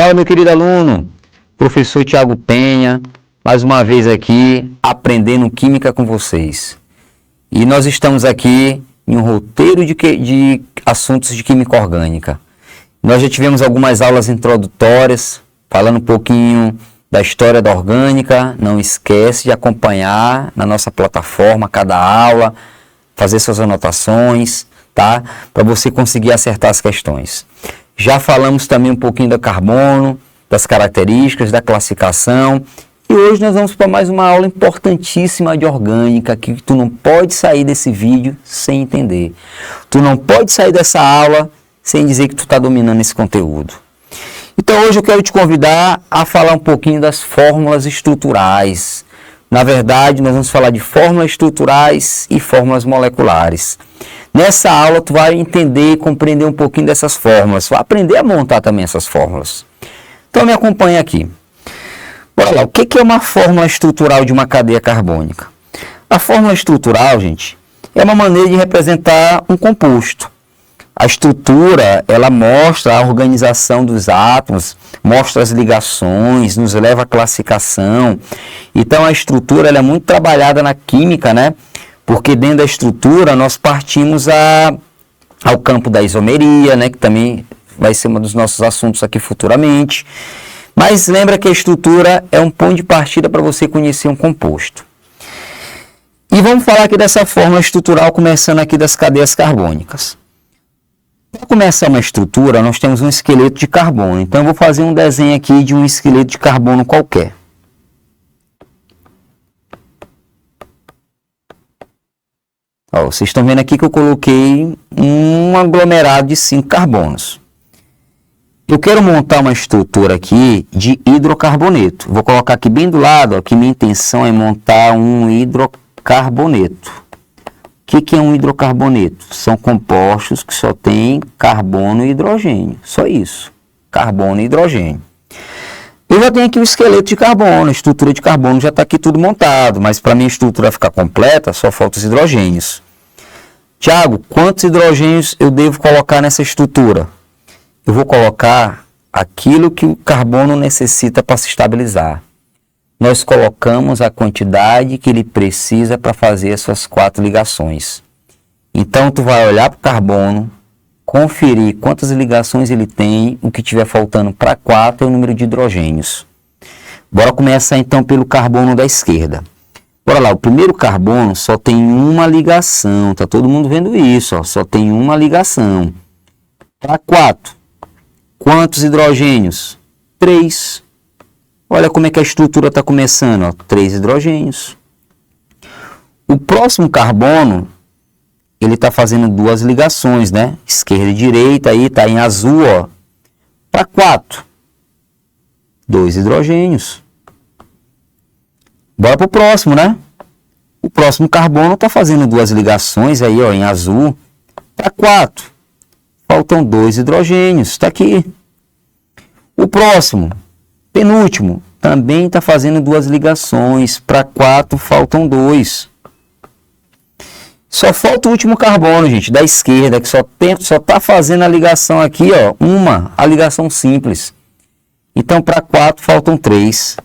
Fala, meu querido aluno, professor Thiago Penha, mais uma vez aqui aprendendo química com vocês. E nós estamos aqui em um roteiro de assuntos de química orgânica. Nós já tivemos algumas aulas introdutórias, falando um pouquinho da história da orgânica. Não esquece de acompanhar na nossa plataforma cada aula, fazer suas anotações, tá? Para você conseguir acertar as questões. Já falamos também um pouquinho do carbono, das características, da classificação. E hoje nós vamos para mais uma aula importantíssima de orgânica, que tu não pode sair desse vídeo sem entender. Tu não pode sair dessa aula sem dizer que tu está dominando esse conteúdo. Então hoje eu quero te convidar a falar um pouquinho das fórmulas estruturais. Na verdade, nós vamos falar de fórmulas estruturais e fórmulas moleculares. Nessa aula tu vai entender e compreender um pouquinho dessas fórmulas, vai aprender a montar também essas fórmulas. Então me acompanha aqui. Bora lá, o que é uma fórmula estrutural de uma cadeia carbônica? A fórmula estrutural, gente, é uma maneira de representar um composto. A estrutura, ela mostra a organização dos átomos, mostra as ligações, nos leva à classificação. Então a estrutura ela é muito trabalhada na química, né? Porque dentro da estrutura nós partimos ao campo da isomeria, né? Que também vai ser um dos nossos assuntos aqui futuramente. Mas lembra que a estrutura é um ponto de partida para você conhecer um composto. E vamos falar aqui dessa fórmula estrutural, começando aqui das cadeias carbônicas. Para começar uma estrutura, nós temos um esqueleto de carbono. Então eu vou fazer um desenho aqui de um esqueleto de carbono qualquer. Ó, vocês estão vendo aqui que eu coloquei um aglomerado de 5 carbonos. Eu quero montar uma estrutura aqui de hidrocarboneto. Vou colocar aqui bem do lado, ó, que minha intenção é montar um hidrocarboneto. O que é um hidrocarboneto? São compostos que só têm carbono e hidrogênio. Só isso. Carbono e hidrogênio. Eu já tenho aqui o esqueleto de carbono, a estrutura de carbono já está aqui tudo montado, mas para minha estrutura ficar completa, só faltam os hidrogênios. Tiago, quantos hidrogênios eu devo colocar nessa estrutura? Eu vou colocar aquilo que o carbono necessita para se estabilizar. Nós colocamos a quantidade que ele precisa para fazer as suas 4 ligações. Então, tu vai olhar para o carbono, conferir quantas ligações ele tem, o que estiver faltando para 4 é o número de hidrogênios. Bora começar então pelo carbono da esquerda. Bora lá, o primeiro carbono só tem uma ligação, tá todo mundo vendo isso, ó, só tem uma ligação. Para 4, quantos hidrogênios? 3. Olha como é que a estrutura está começando, ó, 3 hidrogênios. O próximo carbono, ele está fazendo 2 ligações, né? Esquerda e direita, aí está em azul, ó. Para 4, 2 hidrogênios. Bora para o próximo, né? O próximo carbono está fazendo 2 ligações, aí, ó, em azul. Para 4, faltam 2 hidrogênios, está aqui. O próximo, penúltimo, também está fazendo 2 ligações. Para 4, faltam 2. Só falta o último carbono, gente, da esquerda, que só está fazendo a ligação aqui, ó, a ligação simples. Então, para 4, faltam 3.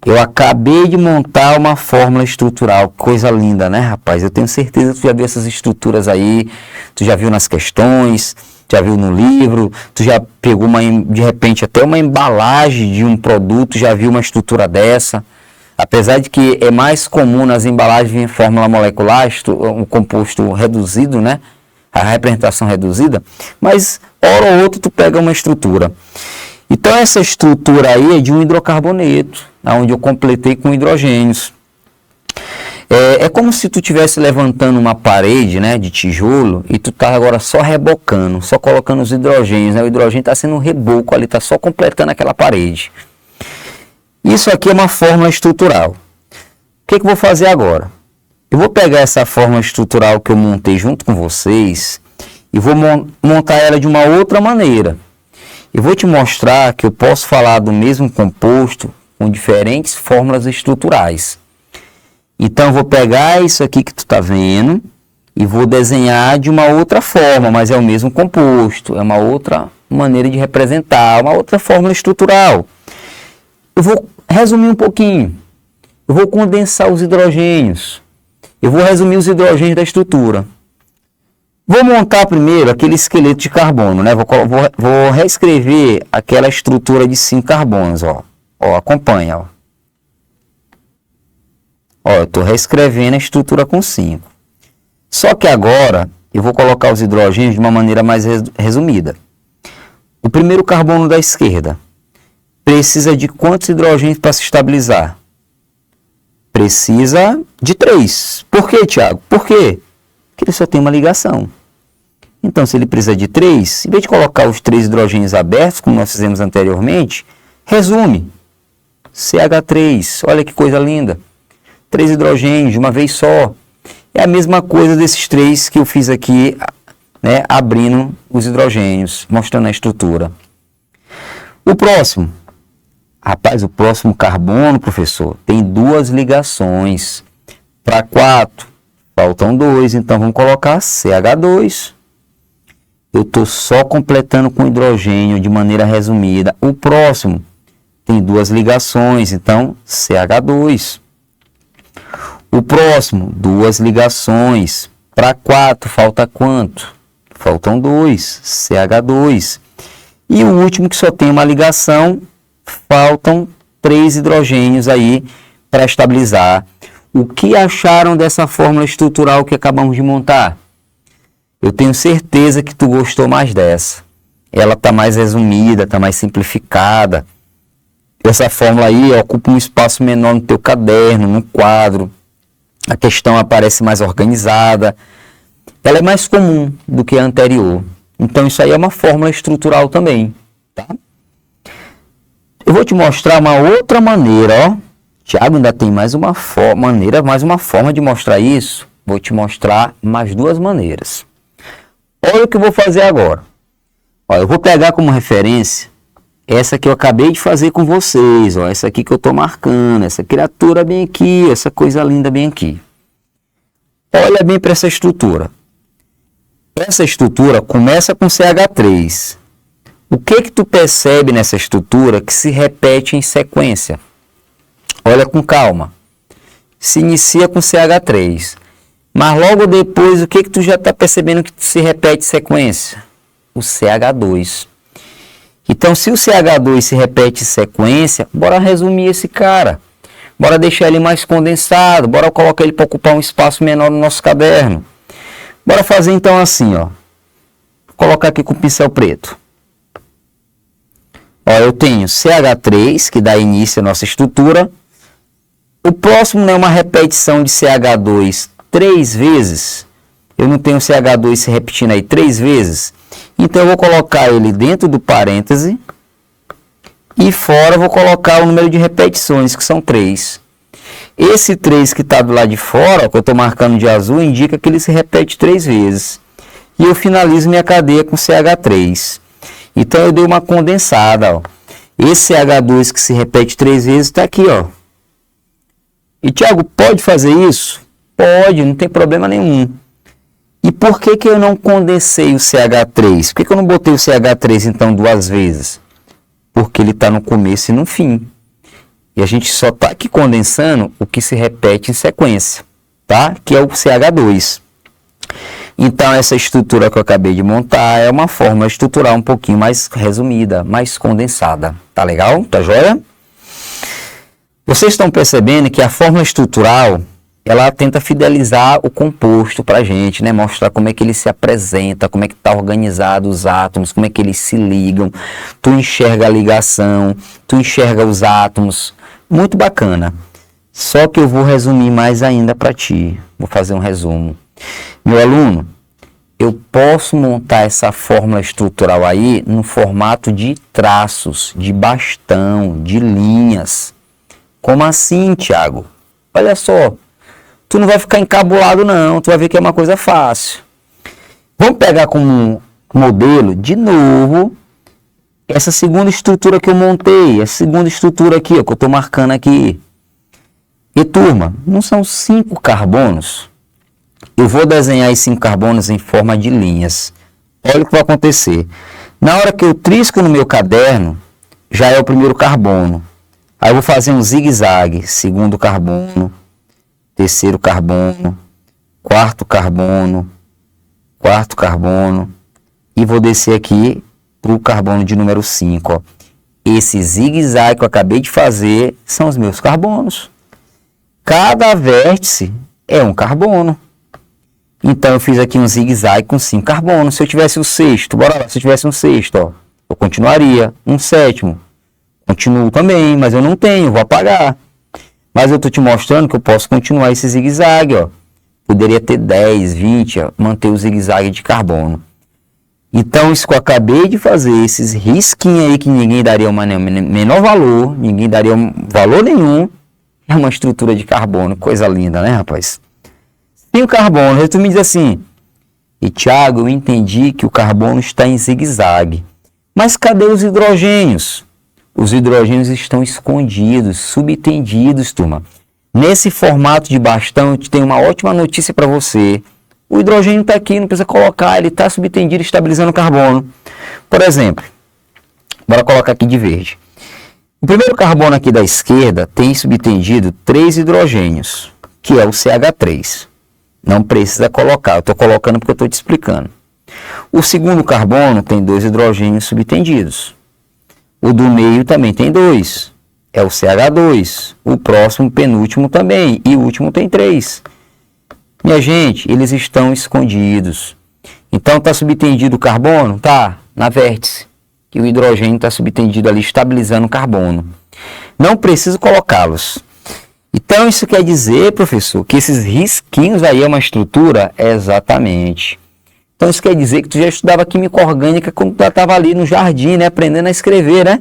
Eu acabei de montar uma fórmula estrutural. Coisa linda, né, rapaz? Eu tenho certeza que tu já viu essas estruturas aí, tu já viu nas questões, já viu no livro, tu já pegou, de repente, até uma embalagem de um produto, já viu uma estrutura dessa. Apesar de que é mais comum nas embalagens vir fórmula molecular, um composto reduzido, né? A representação reduzida, mas hora ou outra tu pega uma estrutura. Então essa estrutura aí é de um hidrocarboneto, onde eu completei com hidrogênios. É como se tu estivesse levantando uma parede, né, de tijolo e tu tá agora só rebocando, só colocando os hidrogênios, né? O hidrogênio está sendo um reboco ali, tá só completando aquela parede. Isso aqui é uma fórmula estrutural. O que eu vou fazer agora? Eu vou pegar essa fórmula estrutural que eu montei junto com vocês e vou montar ela de uma outra maneira. Eu vou te mostrar que eu posso falar do mesmo composto com diferentes fórmulas estruturais. Então, eu vou pegar isso aqui que tu está vendo e vou desenhar de uma outra forma, mas é o mesmo composto, é uma outra maneira de representar, uma outra fórmula estrutural. Eu vou resumir um pouquinho. Eu vou condensar os hidrogênios. Eu vou resumir os hidrogênios da estrutura. Vou montar primeiro aquele esqueleto de carbono, né? Vou reescrever aquela estrutura de 5 carbonos, ó. Ó, acompanha, ó. Ó, eu estou reescrevendo a estrutura com 5. Só que agora eu vou colocar os hidrogênios de uma maneira mais resumida. O primeiro carbono da esquerda precisa de quantos hidrogênios para se estabilizar? Precisa de 3. Por quê, Tiago? Por quê? Porque ele só tem uma ligação. Então, se ele precisa de 3, em vez de colocar os 3 hidrogênios abertos, como nós fizemos anteriormente, resume. CH3, olha que coisa linda. 3 hidrogênios de uma vez só. É a mesma coisa desses 3 que eu fiz aqui, né, abrindo os hidrogênios, mostrando a estrutura. O próximo. Rapaz, o próximo carbono, professor, tem 2 ligações. Para 4, faltam 2, então vamos colocar CH2. Eu estou só completando com hidrogênio de maneira resumida. O próximo tem 2 ligações, então CH2. O próximo, 2 ligações. Para 4, falta quanto? Faltam 2, CH2. E o último, que só tem uma ligação, faltam 3 hidrogênios aí para estabilizar. O que acharam dessa fórmula estrutural que acabamos de montar? Eu tenho certeza que tu gostou mais dessa. Ela está mais resumida, está mais simplificada. Essa fórmula aí ocupa um espaço menor no teu caderno, no quadro. A questão aparece mais organizada. Ela é mais comum do que a anterior. Então isso aí é uma fórmula estrutural também, tá? Eu vou te mostrar uma outra maneira, ó. Tiago, ainda tem mais uma forma de mostrar isso. Vou te mostrar mais 2 maneiras. Olha o que eu vou fazer agora. Ó, eu vou pegar como referência essa que eu acabei de fazer com vocês, ó, essa aqui que eu estou marcando, essa criatura bem aqui, essa coisa linda bem aqui. Olha bem para essa estrutura. Essa estrutura começa com CH3. O que tu percebe nessa estrutura que se repete em sequência? Olha com calma. Se inicia com CH3. Mas logo depois, o que tu já está percebendo que se repete em sequência? O CH2. Então, se o CH2 se repete em sequência, bora resumir esse cara. Bora deixar ele mais condensado. Bora colocar ele para ocupar um espaço menor no nosso caderno. Bora fazer então assim, ó. Vou colocar aqui com o pincel preto. Ó, eu tenho CH3, que dá início à nossa estrutura. O próximo é uma repetição de CH2 3 vezes. Eu não tenho CH2 se repetindo aí 3 vezes. Então eu vou colocar ele dentro do parêntese. E fora eu vou colocar o número de repetições, que são 3. Esse 3 que está do lado de fora, ó, que eu estou marcando de azul, indica que ele se repete 3 vezes. E eu finalizo minha cadeia com CH3. Então eu dei uma condensada, ó. Esse CH2 que se repete 3 vezes está aqui, ó. E Tiago, pode fazer isso? Pode, não tem problema nenhum. E por que eu não condensei o CH3? Por que eu não botei o CH3 então 2 vezes? Porque ele está no começo e no fim. E a gente só está aqui condensando o que se repete em sequência, tá? Que é o CH2. Então, essa estrutura que eu acabei de montar é uma forma estrutural um pouquinho mais resumida, mais condensada. Tá legal? Tá joia? Vocês estão percebendo que a fórmula estrutural, ela tenta fidelizar o composto para a gente, né? Mostrar como é que ele se apresenta, como é que está organizado os átomos, como é que eles se ligam. Tu enxerga a ligação, tu enxerga os átomos. Muito bacana. Só que eu vou resumir mais ainda para ti. Vou fazer um resumo. Meu aluno, eu posso montar essa fórmula estrutural aí no formato de traços, de bastão, de linhas. Como assim, Tiago? Olha só. Tu não vai ficar encabulado não, tu vai ver que é uma coisa fácil. Vamos pegar como modelo, de novo, essa segunda estrutura que eu montei, essa segunda estrutura aqui, ó, que eu estou marcando aqui. E turma, não são 5 carbonos? Eu vou desenhar esses 5 carbonos em forma de linhas. Olha o que vai acontecer. Na hora que eu trisco no meu caderno, já é o primeiro carbono. Aí eu vou fazer um zigue-zague, segundo carbono, terceiro carbono, quarto carbono, e vou descer aqui para o carbono de número 5. Ó. Esse zigue-zague que eu acabei de fazer são os meus carbonos. Cada vértice é um carbono. Então eu fiz aqui um zigue-zague com 5 carbonos. Se eu tivesse o sexto, bora lá, se eu tivesse um sexto, ó, eu continuaria. Um sétimo, continuo também, mas eu não tenho, vou apagar. Mas eu estou te mostrando que eu posso continuar esse zigue-zague, ó. Poderia ter 10, 20, ó, manter o zigue-zague de carbono. Então, isso que eu acabei de fazer, esses risquinhos aí que ninguém daria o menor valor, ninguém daria valor nenhum, é uma estrutura de carbono. Coisa linda, né, rapaz? Tem o carbono, aí tu me diz assim, e Thiago, eu entendi que o carbono está em zigue-zague. Mas cadê os hidrogênios? Os hidrogênios estão escondidos, subtendidos, turma. Nesse formato de bastão, eu tenho uma ótima notícia para você. O hidrogênio está aqui, não precisa colocar, ele está subtendido, estabilizando o carbono. Por exemplo, bora colocar aqui de verde. O primeiro carbono aqui da esquerda tem subtendido 3 hidrogênios, que é o CH3. Não precisa colocar, eu estou colocando porque eu estou te explicando. O segundo carbono tem 2 hidrogênios subtendidos. O do meio também tem 2, é o CH2. O próximo, penúltimo também, e o último tem 3. Minha gente, eles estão escondidos. Então, está subtendido o carbono? Tá, na vértice. E o hidrogênio está subtendido ali, estabilizando o carbono. Não preciso colocá-los. Então, isso quer dizer, professor, que esses risquinhos aí é uma estrutura? Exatamente. Então, isso quer dizer que tu já estudava química orgânica quando tu estava ali no jardim, né? Aprendendo a escrever, né?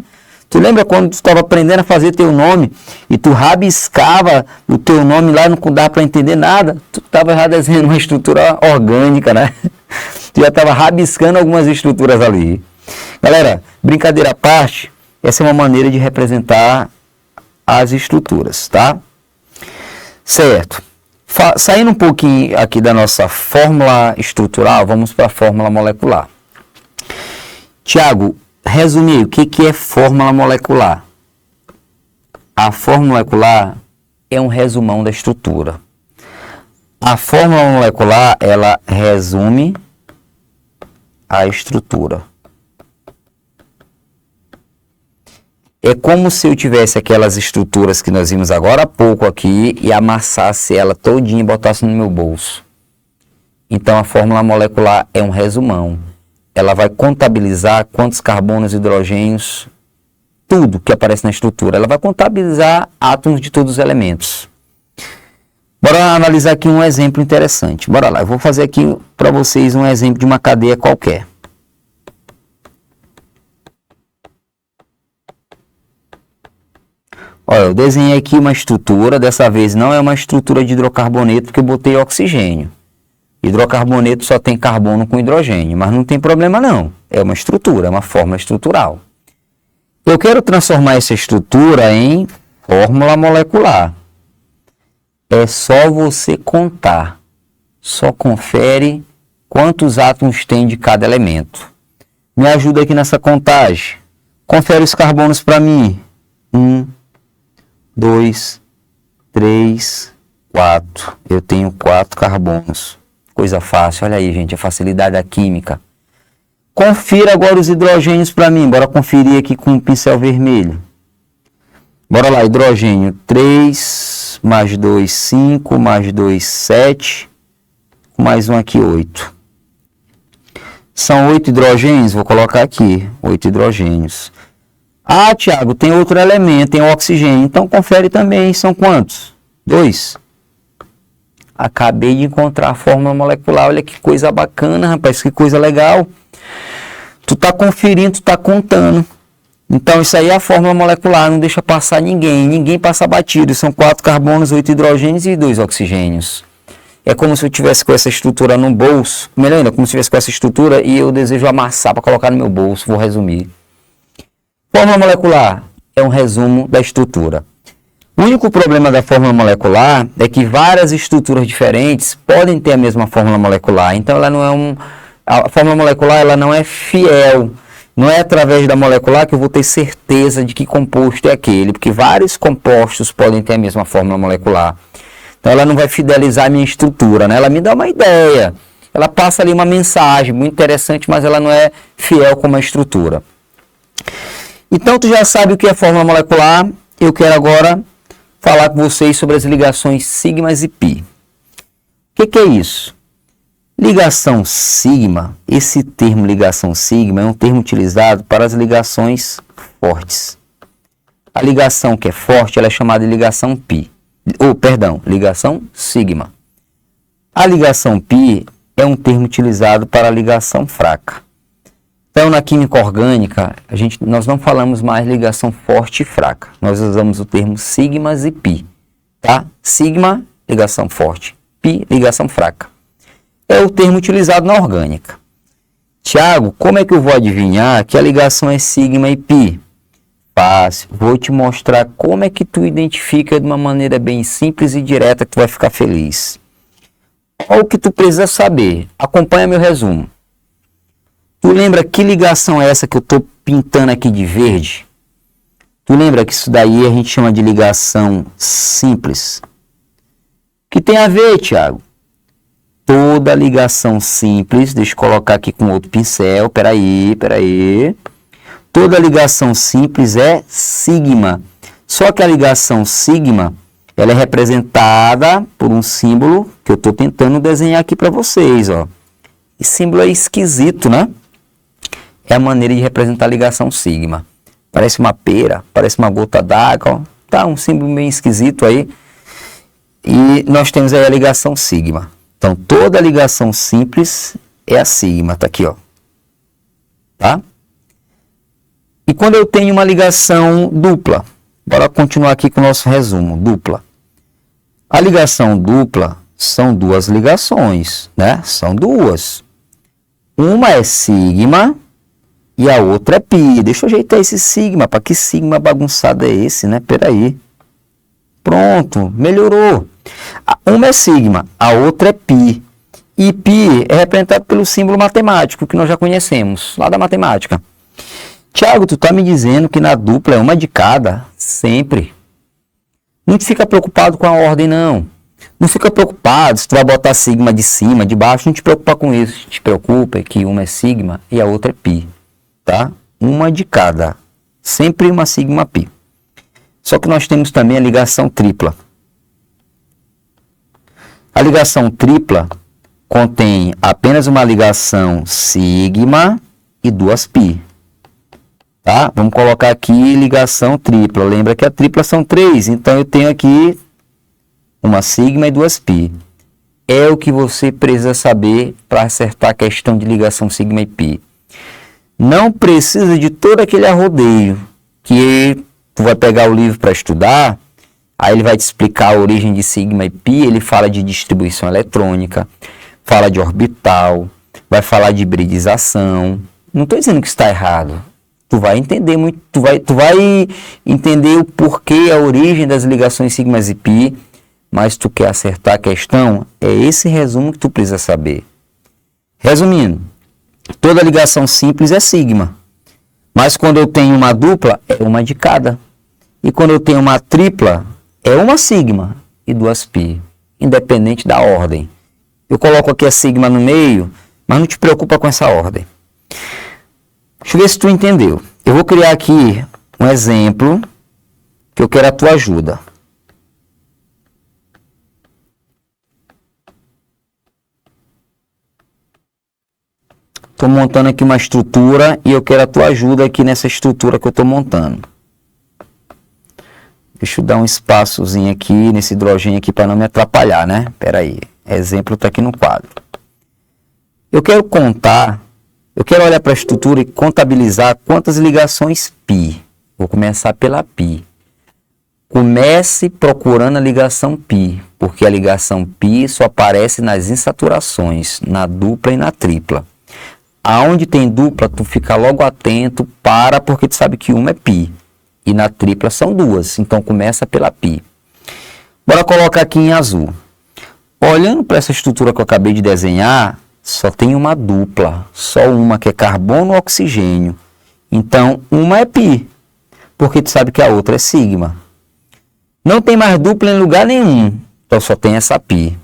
Tu lembra quando tu estava aprendendo a fazer teu nome e tu rabiscava o teu nome lá, não dava para entender nada? Tu estava já desenhando uma estrutura orgânica, né? Tu já estava rabiscando algumas estruturas ali. Galera, brincadeira à parte, essa é uma maneira de representar as estruturas, tá? Certo. Saindo um pouquinho aqui da nossa fórmula estrutural, vamos para a fórmula molecular. Tiago, resume aí, o que é fórmula molecular? A fórmula molecular é um resumão da estrutura. A fórmula molecular, ela resume a estrutura. É como se eu tivesse aquelas estruturas que nós vimos agora há pouco aqui e amassasse ela todinha e botasse no meu bolso. Então, a fórmula molecular é um resumão. Ela vai contabilizar quantos carbonos, hidrogênios, tudo que aparece na estrutura. Ela vai contabilizar átomos de todos os elementos. Bora analisar aqui um exemplo interessante. Bora lá, eu vou fazer aqui para vocês um exemplo de uma cadeia qualquer. Olha, eu desenhei aqui uma estrutura, dessa vez não é uma estrutura de hidrocarboneto, porque eu botei oxigênio. Hidrocarboneto só tem carbono com hidrogênio, mas não tem problema não. É uma estrutura, é uma fórmula estrutural. Eu quero transformar essa estrutura em fórmula molecular. É só você contar. Só confere quantos átomos tem de cada elemento. Me ajuda aqui nessa contagem. Confere os carbonos para mim. 1, 2, 3, 4. Eu tenho 4 carbonos. Coisa fácil, olha aí, gente, a facilidade da química. Confira agora os hidrogênios para mim. Bora conferir aqui com um pincel vermelho. Bora lá, hidrogênio 3, mais 2, 5, mais 2, 7, mais um aqui, 8. São 8 hidrogênios, vou colocar aqui, 8 hidrogênios. Ah, Tiago, tem outro elemento, tem o oxigênio. Então, confere também, são quantos? 2. Acabei de encontrar a fórmula molecular. Olha que coisa bacana, rapaz, que coisa legal. Tu tá conferindo, tu tá contando. Então, isso aí é a fórmula molecular, não deixa passar ninguém passa batido. São 4 carbonos, 8 hidrogênios e 2 oxigênios. É como se eu tivesse com essa estrutura no bolso. Melhor ainda, como se eu tivesse com essa estrutura e eu desejo amassar para colocar no meu bolso. Vou resumir. Fórmula molecular é um resumo da estrutura. O único problema da fórmula molecular é que várias estruturas diferentes podem ter a mesma fórmula molecular. Então, ela não é a fórmula molecular ela não é fiel. Não é através da molecular que eu vou ter certeza de que composto é aquele, porque vários compostos podem ter a mesma fórmula molecular. Então ela não vai fidelizar a minha estrutura, né? Ela me dá uma ideia, ela passa ali uma mensagem muito interessante, mas ela não é fiel com a estrutura. Então tu já sabe o que é fórmula molecular. Eu quero agora falar com vocês sobre as ligações sigmas e pi. O que é isso? Ligação sigma, esse termo ligação sigma é um termo utilizado para as ligações fortes. A ligação que é forte, ela é chamada de ligação pi. Ligação sigma. A ligação pi é um termo utilizado para a ligação fraca. Então, na química orgânica, nós não falamos mais ligação forte e fraca. Nós usamos o termo sigmas e pi. Tá? Sigma, ligação forte. Pi, ligação fraca. É o termo utilizado na orgânica. Tiago, como é que eu vou adivinhar que a ligação é sigma e pi? Fácil. Vou te mostrar como é que tu identifica de uma maneira bem simples e direta que tu vai ficar feliz. Olha o que tu precisa saber. Acompanha meu resumo. Tu lembra que ligação é essa que eu estou pintando aqui de verde? Tu lembra que isso daí a gente chama de ligação simples? O que tem a ver, Tiago? Toda ligação simples, deixa eu colocar aqui com outro pincel, peraí. Toda ligação simples é sigma. Só que a ligação sigma, ela é representada por um símbolo que eu estou tentando desenhar aqui para vocês, ó. Esse símbolo é esquisito, né? É a maneira de representar a ligação sigma. Parece uma pera, parece uma gota d'água, ó. Tá um símbolo meio esquisito aí. E nós temos aí a ligação sigma. Então, toda ligação simples é a sigma, tá aqui, ó. Tá? E quando eu tenho uma ligação dupla, bora continuar aqui com o nosso resumo, dupla. A ligação dupla são duas ligações, né? São duas. Uma é sigma e a outra é pi. Deixa eu ajeitar esse sigma, para que sigma bagunçado é esse, né? Peraí. Pronto, melhorou. Uma é sigma, a outra é pi. E pi é representado pelo símbolo matemático, que nós já conhecemos, lá da matemática. Tiago, tu tá me dizendo que na dupla é uma de cada? Sempre. Não fica preocupado com a ordem, não. Não fica preocupado se tu vai botar sigma de cima, de baixo, não te preocupa com isso. Te preocupa é que uma é sigma e a outra é pi, tá? Uma de cada. Sempre uma sigma pi. Só que nós temos também a ligação tripla. A ligação tripla contém apenas uma ligação sigma e duas pi. Tá? Vamos colocar aqui ligação tripla. Lembra que a tripla são 3, então eu tenho aqui uma sigma e duas pi. É o que você precisa saber para acertar a questão de ligação sigma e pi. Não precisa de todo aquele arrodeio que tu vai pegar o livro para estudar, aí ele vai te explicar a origem de sigma e pi, ele fala de distribuição eletrônica, fala de orbital, vai falar de hibridização. Não estou dizendo que está errado. Tu vai entender muito, tu vai entender o porquê, a origem das ligações sigmas e pi, mas tu quer acertar a questão, é esse resumo que tu precisa saber. Resumindo, toda ligação simples é sigma, mas quando eu tenho uma dupla, é uma de cada. E quando eu tenho uma tripla, é uma sigma e duas pi, independente da ordem. Eu coloco aqui a sigma no meio, mas não te preocupa com essa ordem. Deixa eu ver se tu entendeu. Eu vou criar aqui um exemplo que eu quero a tua ajuda. Estou montando aqui uma estrutura e eu quero a tua ajuda aqui nessa estrutura que eu estou montando. Deixa eu dar um espaçozinho aqui nesse hidrogênio aqui para não me atrapalhar, né? Espera aí. Exemplo está aqui no quadro. Eu quero olhar para a estrutura e contabilizar quantas ligações π. Vou começar pela π. Comece procurando a ligação π, porque a ligação π só aparece nas insaturações, na dupla e na tripla. Aonde tem dupla, tu fica logo atento, porque tu sabe que uma é π. E na tripla são duas, então começa pela π. Bora colocar aqui em azul. Olhando para essa estrutura que eu acabei de desenhar, só tem uma dupla, só uma que é carbono-oxigênio. Então, uma é π, porque tu sabe que a outra é sigma. Não tem mais dupla em lugar nenhum, então só tem essa π.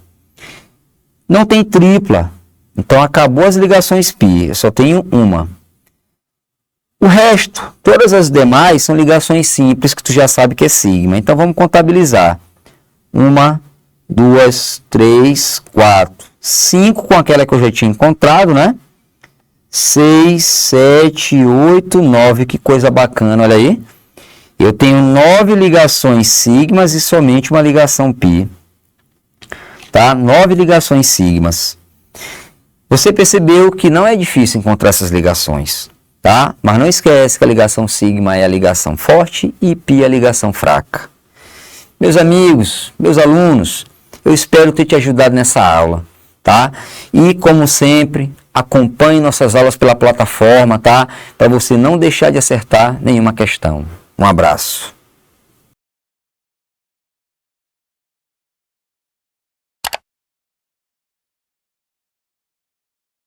Não tem tripla, então acabou as ligações π, eu só tenho uma. O resto, todas as demais, são ligações simples que tu já sabe que é sigma. Então vamos contabilizar. 1, 2, 3, 4, 5 com aquela que eu já tinha encontrado, né? 6, 7, 8, 9, que coisa bacana, olha aí. Eu tenho 9 ligações sigmas e somente uma ligação π. Tá? 9 ligações sigmas. Você percebeu que não é difícil encontrar essas ligações, tá? Mas não esquece que a ligação sigma é a ligação forte e π é a ligação fraca. Meus amigos, meus alunos, eu espero ter te ajudado nessa aula, tá? E como sempre, acompanhe nossas aulas pela plataforma, tá? Para você não deixar de acertar nenhuma questão. Um abraço.